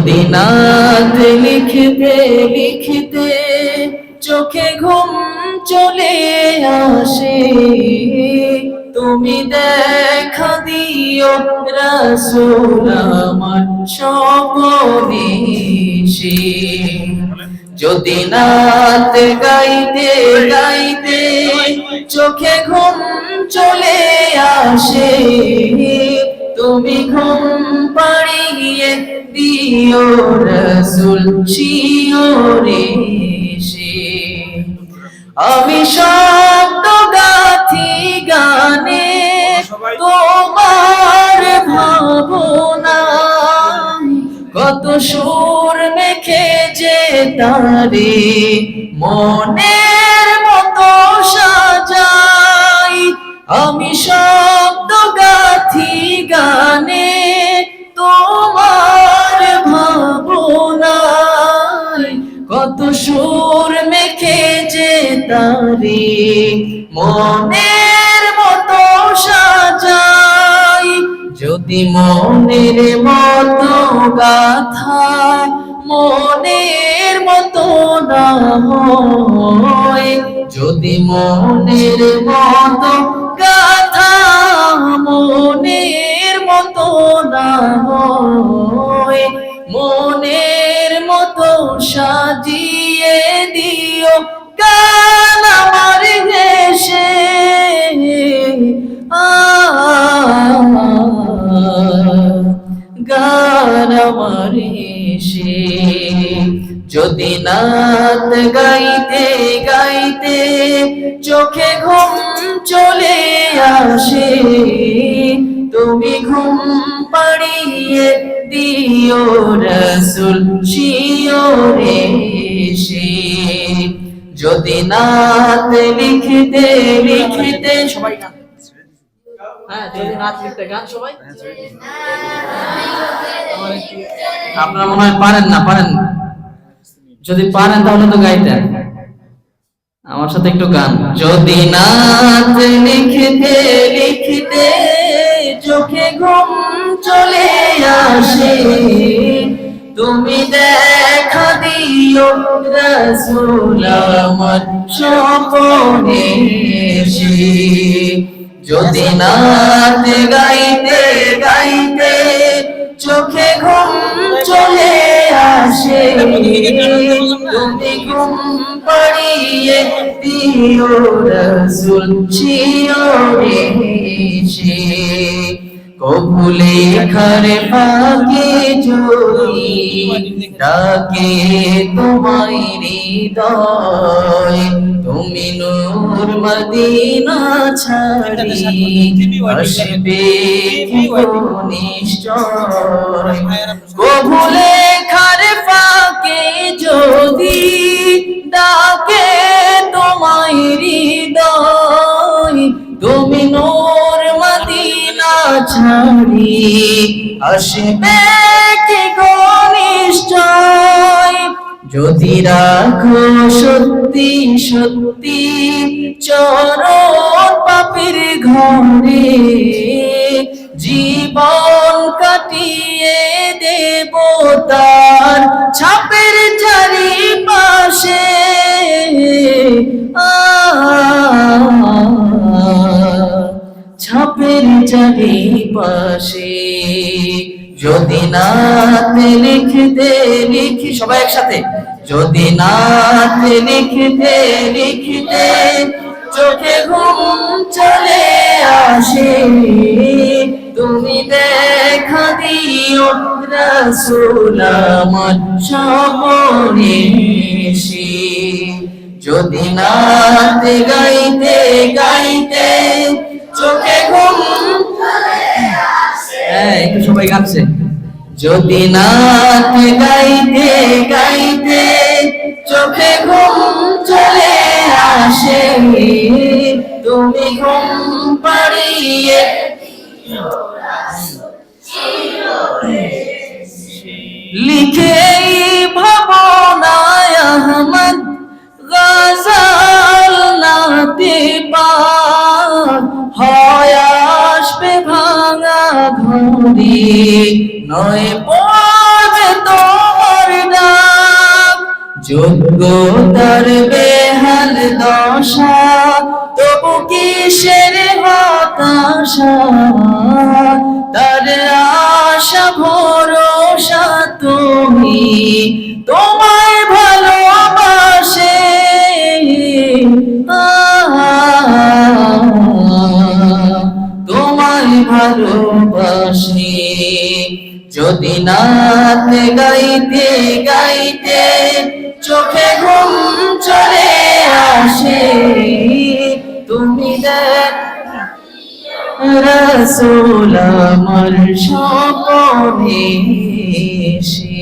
যদি নাত লিখতে লিখতে চোখে ঘুম চলে আসে, তুমি দেখা দিও রাসূল আমার স্বপনে এসে। যদি নাত গাইতে গাইতে চোখে ঘুম চলে আসে, তুমি ঘুম পাড়িয়ে দিও রাসূল শিওরে এসে। আমি শব্দ গাথি গানে তোমার ভাবনা, কত সুর মেখে যে তারে মনের মতো সাজাই। আমি শব্দ গাথি গানে তোমার ভাবনায়, কত সুর মেখে যে তারে মনের মতো সাজাই। যদি মনের মতো গাথা মনের মতো না হয়, যদি মনের মতো গাথা মনের মতো না হয়, মনের মতো সাজিয়ে দিও গান আমার দেশে। গান আমার এসে। যদি নাত গাইতে গাইতে চোখে ঘুম চলে আসে, তুমি ঘুম পাড়িয়ে দিও রাসূল শিওরে এসে। যদি নাত লিখতে লিখতে সবাই গান, হ্যাঁ যদি নাত লিখতে গান সবাই, আপনারা মনে হয় পারেন না, পারেন না। যদি পারেন তাহলে তো গাইতেন আমার সাথে একটু গান। যদি নাত লিখতে লিখতে চোখে ঘুম চলে আসে, তুমি দেখা দিও রাসূল আমার স্বপনে এসে। যদি নাত গাইতে গাইতে চোখে ঘুম চলে আসে, তুমি ঘুম পাড়িয়ে দিও রাসূল শিওরে এসে। কবু লেখার ফাঁকে যদি ডাকে তোমায় হৃদয়, তুমি নূর মদিনা ছাড়ি আসবে কি নিশ্চয়। কবু লেখার ফাঁকে যদি ডাকে তোমায় হৃদয়, তুমি নূর মদিনা ছাড়ি আসবে কি নিশ্চয়। যদি রাখো সত্যি সত্যি চরণ পাপের ঘরে, জীবন কাটিয়ে দেব তার ছাপের চারিপাশে। ছাপের চারিপাশে। যদি নাত লিখতে লিখি সবাই একসাথে, যদি নাত লিখতে লিখতে চোখে ঘুম চলে আসে, তুমি দেখা দিও রাসূল আমার স্বপনে এসে। যদি নাত গাইতে গাইতে চোখে ঘুম একটু সবাই গাচ্ছে। যদি নাত গাইতে গাইতে চোখে ঘুম চলে আসে, তুমি ঘুম পাড়িয়ে লিখে ভাবনায় আহমদ গজল নাতে পার হয় আসবে ভাঙা ঘরে, নয় পড়বে তো যোগ্যতার বেহাল দশা, তবু কিসের হতাশা, তার আশা ভরসা তুমি, তোমায় ভালোবাসে তোমায় ভালোবাসি। যদি নাত গাইতে গাইতে চোখে ঘুম চলে আসে, তুমি রাসূল আমার স্বপ্নে এসে।